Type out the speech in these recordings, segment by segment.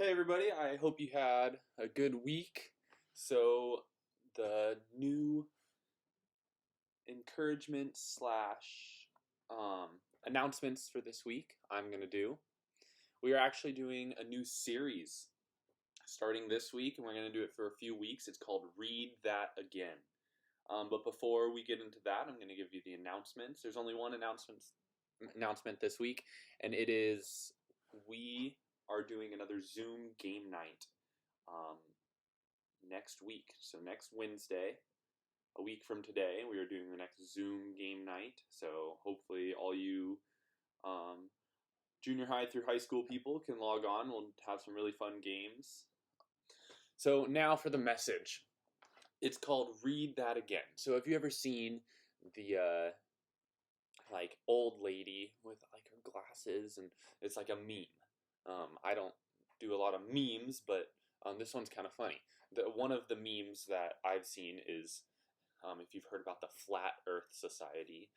Hey everybody, I hope you had a good week. So, the new encouragement slash um, announcements for this week I'm going to do. We are actually doing a new series starting this week, and we're going to do it for a few weeks. It's called Read That Again. But before we get into that, I'm going to give you the announcements. There's only one announcement this week, and it is we are doing another Zoom game night um, next week. So next Wednesday, a week from today, we are doing the next Zoom game night. So hopefully all you um, junior high through high school people can log on. We'll have some really fun games. So now for the message. It's called Read That Again. So have you ever seen the like old lady with like her glasses and it's like a meme? I don't do a lot of memes, but this one's kind of funny. One of the memes that I've seen is if you've heard about the Flat Earth Society,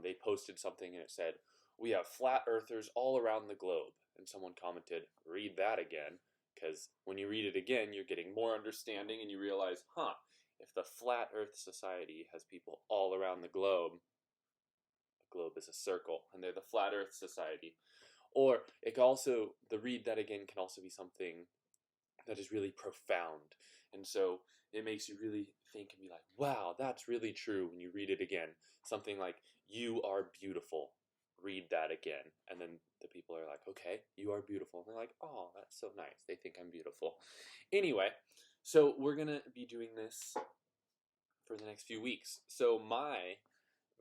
they posted something and it said, "We have flat earthers all around the globe." And someone commented, "Read that again." Because when you read it again, you're getting more understanding and you realize, if the Flat Earth Society has people all around the globe is a circle, and they're the Flat Earth Society. Or it can also, the read that again can also be something that is really profound. And so it makes you really think and be like, wow, that's really true when you read it again. Something like, "You are beautiful." Read that again. And then the people are like, "Okay, you are beautiful." And they're like, "Oh, that's so nice. They think I'm beautiful." Anyway, so we're going to be doing this for the next few weeks. So my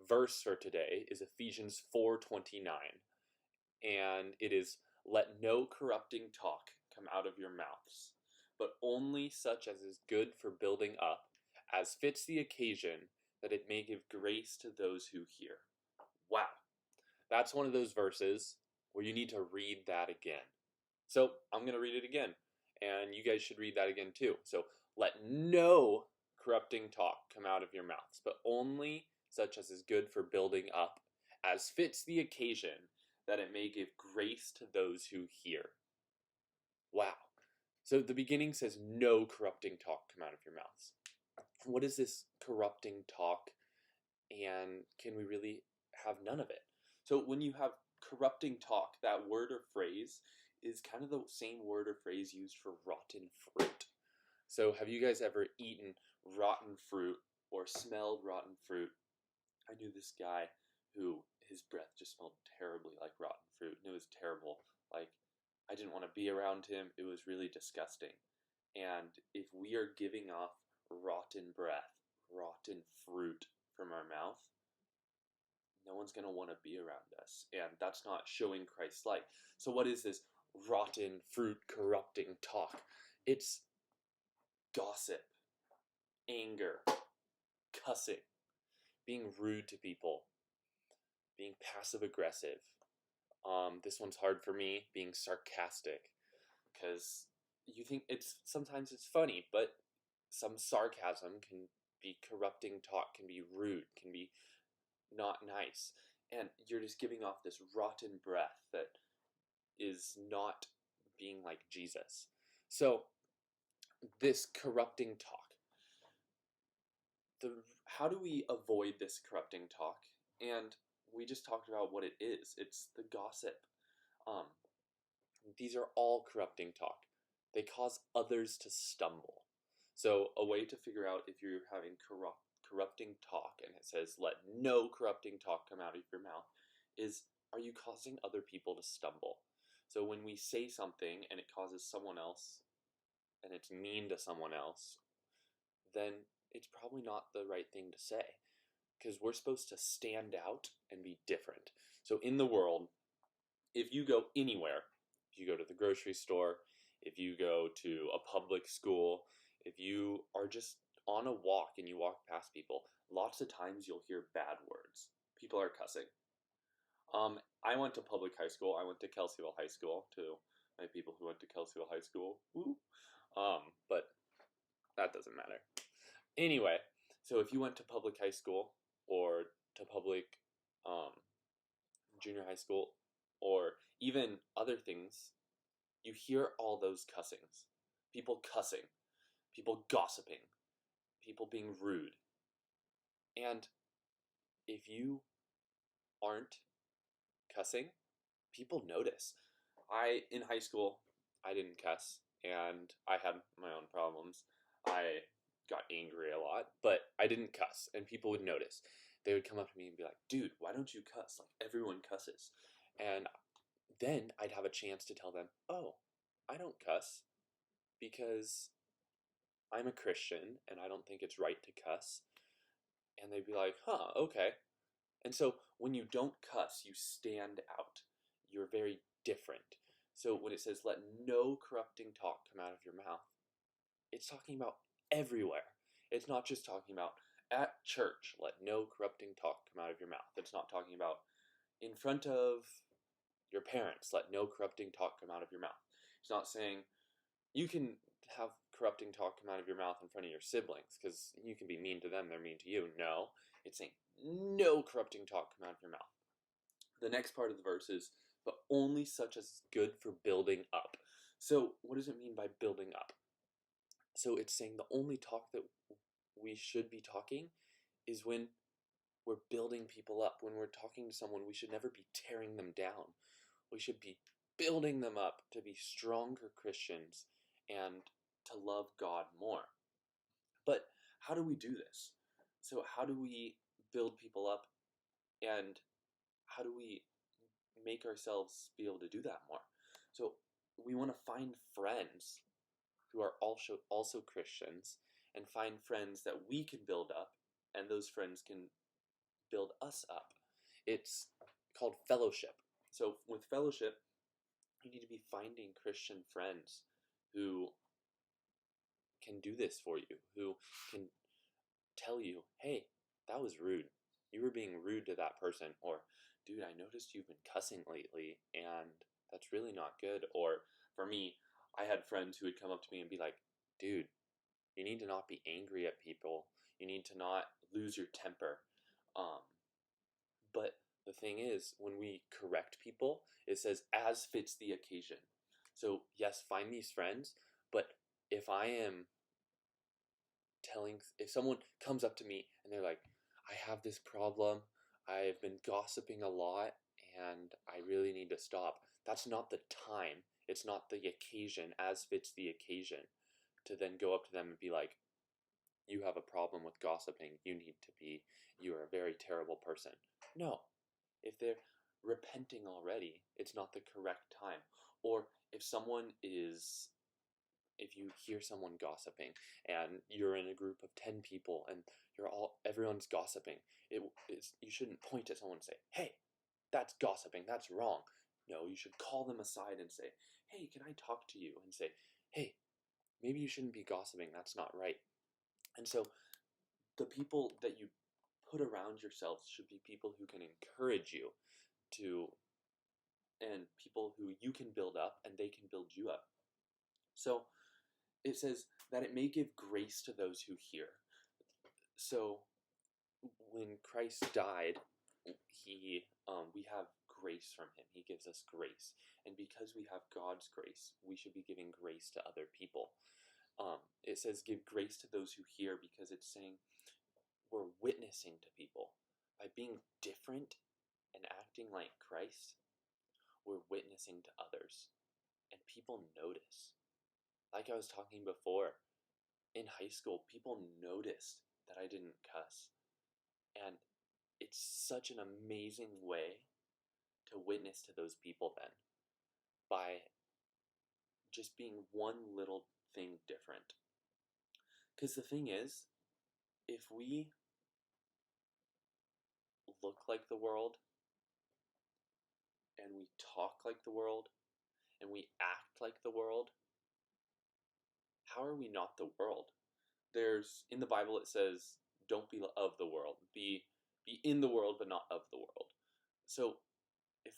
verse for today is Ephesians 4:29, and it is, "Let no corrupting talk come out of your mouths, but only such as is good for building up, as fits the occasion, that it may give grace to those who hear." Wow. That's one of those verses where you need to read that again. So I'm going to read it again, and you guys should read that again too. So, "Let no corrupting talk come out of your mouths, but only such as is good for building up, as fits the occasion, that it may give grace to those who hear." Wow. So the beginning says, "No corrupting talk come out of your mouths." What is this corrupting talk, and can we really have none of it? So when you have corrupting talk, that word or phrase is kind of the same word or phrase used for rotten fruit. So have you guys ever eaten rotten fruit or smelled rotten fruit? I knew this guy who his breath just smelled terribly like rotten fruit, and it was terrible. Like, I didn't want to be around him. It was really disgusting. And if we are giving off rotten breath, rotten fruit from our mouth, no one's going to want to be around us. And that's not showing Christ light. So, what is this rotten fruit corrupting talk? It's gossip, anger, cussing, being rude to people, being passive aggressive. This one's hard for me, being sarcastic, because you think sometimes it's funny, but some sarcasm can be corrupting talk, can be rude, can be not nice, and you're just giving off this rotten breath that is not being like Jesus. So this corrupting talk, the how do we avoid this corrupting talk? And we just talked about what it is. It's the gossip. Um, these are all corrupting talk. They cause others to stumble. So a way to figure out if you're having corrupting talk, and it says, "Let no corrupting talk come out of your mouth," is, are you causing other people to stumble? So when we say something and it causes someone else, and it's mean to someone else, then it's probably not the right thing to say, because we're supposed to stand out and be different. So in the world, if you go anywhere, if you go to the grocery store, if you go to a public school, if you are just on a walk and you walk past people, lots of times you'll hear bad words. People are cussing. I went to public high school. I went to Kelseyville High School, to my people who went to Kelseyville High School. Woo. But that doesn't matter. Anyway, so if you went to public high school or to public um, junior high school or even other things, you hear all those cussings. People cussing, people gossiping, people being rude. And if you aren't cussing, people notice. In high school, I didn't cuss, and I had my own problems. I got angry a lot, but I didn't cuss, and people would notice. They would come up to me and be like, dude, why don't you cuss? Like, everyone cusses. And then I'd have a chance to tell them, oh, I don't cuss because I'm a Christian and I don't think it's right to cuss. And they'd be like, huh, okay. And so when you don't cuss, you stand out. You're very different. So when it says, let no corrupting talk come out of your mouth, it's talking about everywhere. It's not just talking about at church, let no corrupting talk come out of your mouth. It's not talking about in front of your parents, let no corrupting talk come out of your mouth. It's not saying you can have corrupting talk come out of your mouth in front of your siblings because you can be mean to them, they're mean to you. No, it's saying no corrupting talk come out of your mouth. The next part of the verse is, but only such as is good for building up. So what does it mean by building up? So it's saying the only talk that we should be talking is when we're building people up. When we're talking to someone, we should never be tearing them down. We should be building them up to be stronger Christians and to love God more. But how do we do this? So how do we build people up, and how do we make ourselves be able to do that more? So we want to find friends who are also Christians, and find friends that we can build up, and those friends can build us up. It's called fellowship. So with fellowship, you need to be finding Christian friends who can do this for you, who can tell you, hey, that was rude. You were being rude to that person. Or, dude, I noticed you've been cussing lately, and that's really not good. Or, for me, I had friends who would come up to me and be like, dude, you need to not be angry at people. You need to not lose your temper. But the thing is, when we correct people, it says, as fits the occasion. So, yes, find these friends, but if I am if someone comes up to me and they're like, I have this problem, I've been gossiping a lot, and I really need to stop, that's not the time, it's not the occasion, as fits the occasion, to then go up to them and be like, you have a problem with gossiping, you are a very terrible person. No. If they're repenting already, it's not the correct time. Or if you hear someone gossiping and you're in a group of 10 people and everyone's gossiping, you shouldn't point at someone and say, hey, that's gossiping, that's wrong. No, you should call them aside and say, hey, can I talk to you? And say, hey, maybe you shouldn't be gossiping, that's not right. And so the people that you put around yourselves should be people who can encourage you and people who you can build up and they can build you up. So it says that it may give grace to those who hear. So when Christ died, we have grace from him. He gives us grace. And because we have God's grace, we should be giving grace to other people. It says give grace to those who hear, because it's saying we're witnessing to people. By being different and acting like Christ, we're witnessing to others. And people notice. Like I was talking before, in high school, people noticed that I didn't cuss. And it's such an amazing way to witness to those people then, by just being one little thing different. Because the thing is, if we look like the world, and we talk like the world, and we act like the world, how are we not the world? In the Bible it says, don't be of the world, be in the world but not of the world. So if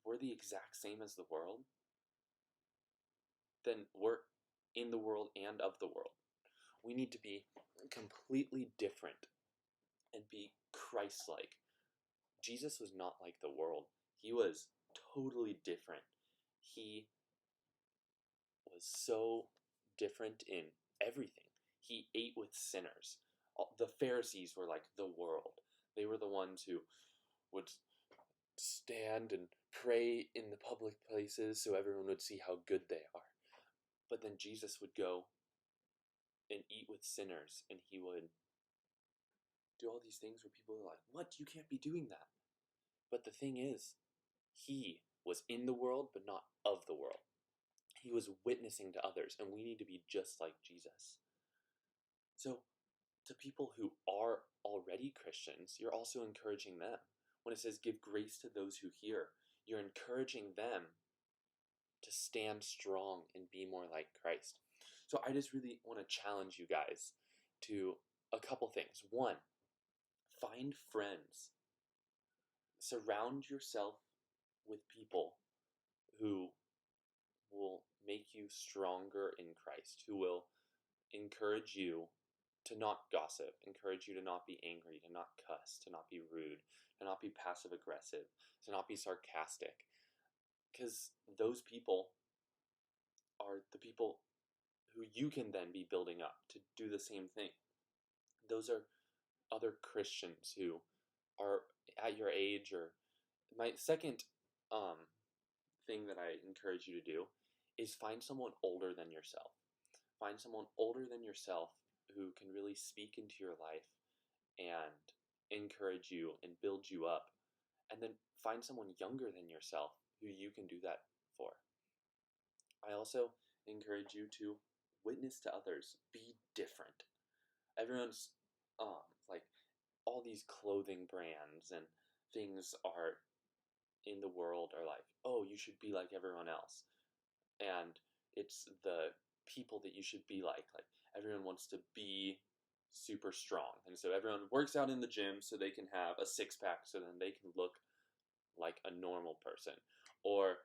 we're the exact same as the world, then we're in the world and of the world. We need to be completely different and be Christ-like. Jesus was not like the world. He was totally different. He was so different in everything. He ate with sinners. The Pharisees were like the world. They were the ones who would stand and pray in the public places so everyone would see how good they are. But then Jesus would go and eat with sinners, and he would do all these things where people are like, "What? You can't be doing that." But the thing is, he was in the world, but not of the world. He was witnessing to others, and we need to be just like Jesus. So, to people who are already Christians, you're also encouraging them. When it says give grace to those who hear, you're encouraging them to stand strong and be more like Christ. So I just really want to challenge you guys to a couple things. One, find friends. Surround yourself with people who will make you stronger in Christ, who will encourage you to not gossip, encourage you to not be angry, to not cuss, to not be rude, to not be passive aggressive, to not be sarcastic. Because those people are the people who you can then be building up to do the same thing. Those are other Christians who are at your age. Or my second thing that I encourage you to do is find someone older than yourself. Find someone older than yourself who can really speak into your life and encourage you and build you up. And then find someone younger than yourself who you can do that for. I also encourage you to witness to others. Be different. Everyone's like all these clothing brands and things are in the world are like, oh, you should be like everyone else. And it's the people that you should be like. Like everyone wants to be super strong. And so everyone works out in the gym so they can have a six pack so then they can look like a normal person. Or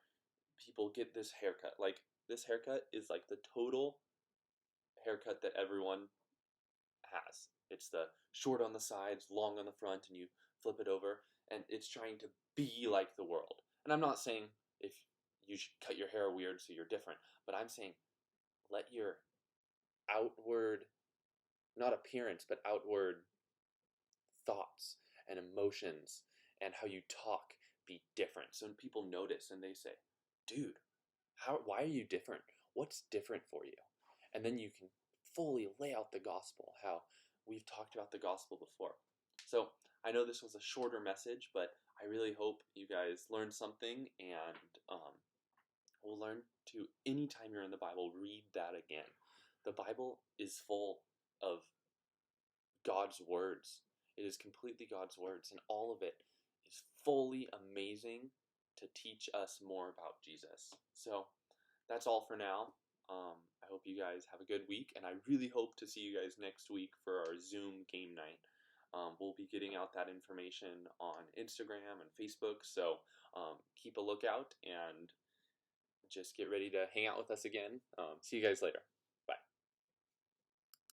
people get this haircut. Like this haircut is like the total haircut that everyone has. It's the short on the sides, long on the front, and you flip it over, and it's trying to be like the world. And I'm not saying if you should cut your hair weird so you're different, but I'm saying let your outward, not appearance, but outward thoughts and emotions and how you talk be different. So when people notice and they say, dude, why are you different? What's different for you? And then you can fully lay out the gospel, how we've talked about the gospel before. So I know this was a shorter message, but I really hope you guys learned something, and we'll learn to, anytime you're in the Bible, read that again. The Bible is full of God's words. It is completely God's words, and all of it is fully amazing to teach us more about Jesus. So that's all for now. I hope you guys have a good week, and I really hope to see you guys next week for our Zoom game night. We'll be getting out that information on Instagram and Facebook, so keep a lookout and just get ready to hang out with us again. See you guys later.